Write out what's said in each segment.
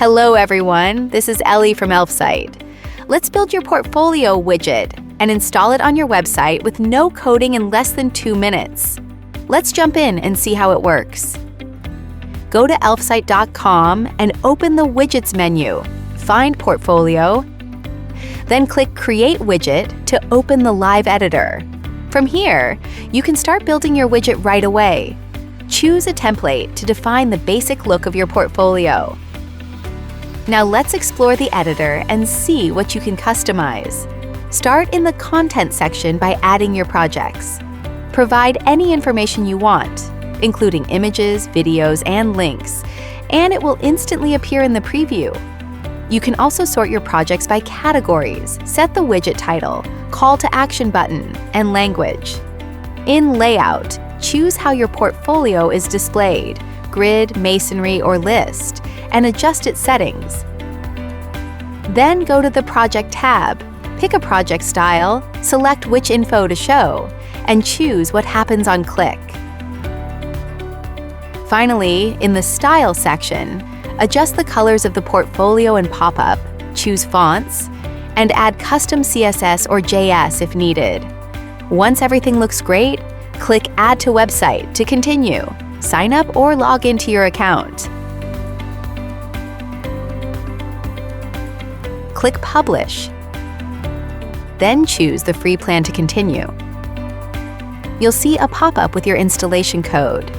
Hello everyone, this is Ellie from Elfsight. Let's build your portfolio widget and install it on your website with no coding in less than 2 minutes. Let's jump in and see how it works. Go to elfsight.com and open the Widgets menu. Find Portfolio, then click Create Widget to open the live editor. From here, you can start building your widget right away. Choose a template to define the basic look of your portfolio. Now let's explore the editor and see what you can customize. Start in the Content section by adding your projects. Provide any information you want, including images, videos, and links, and it will instantly appear in the preview. You can also sort your projects by categories, set the widget title, call to action button, and language. In Layout, choose how your portfolio is displayed, grid, masonry, or list, and adjust its settings. Then go to the Project tab, pick a project style, select which info to show, and choose what happens on click. Finally, in the Style section, adjust the colors of the portfolio and pop-up, choose fonts, and add custom CSS or JS if needed. Once everything looks great, click Add to Website to continue. Sign up or log into your account. Click Publish. Then choose the free plan to continue. You'll see a pop-up with your installation code.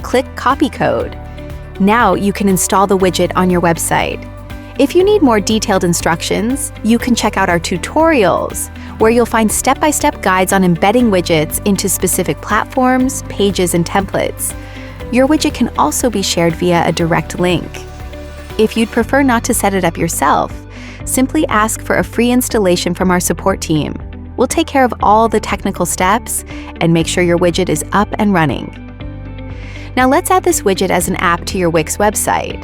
Click Copy Code. Now you can install the widget on your website. If you need more detailed instructions, you can check out our tutorials, where you'll find step-by-step guides on embedding widgets into specific platforms, pages, and templates. Your widget can also be shared via a direct link. If you'd prefer not to set it up yourself, simply ask for a free installation from our support team. We'll take care of all the technical steps and make sure your widget is up and running. Now let's add this widget as an app to your Wix website.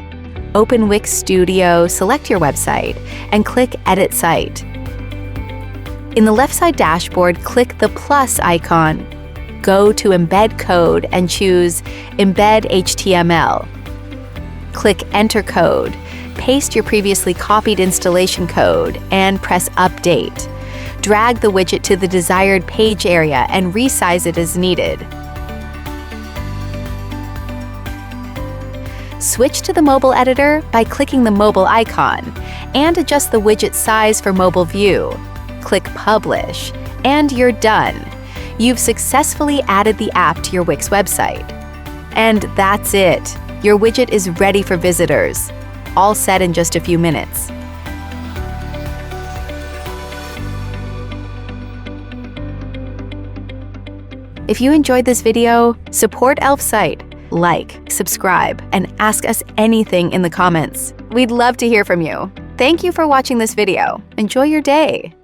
Open Wix Studio, select your website, and click Edit Site. In the left side dashboard, click the plus icon. Go to Embed Code and choose Embed HTML. Click Enter Code, paste your previously copied installation code, and press Update. Drag the widget to the desired page area and resize it as needed. Switch to the mobile editor by clicking the mobile icon and adjust the widget size for mobile view. Click Publish, and you're done. You've successfully added the app to your Wix website. And that's it. Your widget is ready for visitors. All set in just a few minutes. If you enjoyed this video, support Elfsight. Like, subscribe, and ask us anything in the comments. We'd love to hear from you. Thank you for watching this video. Enjoy your day.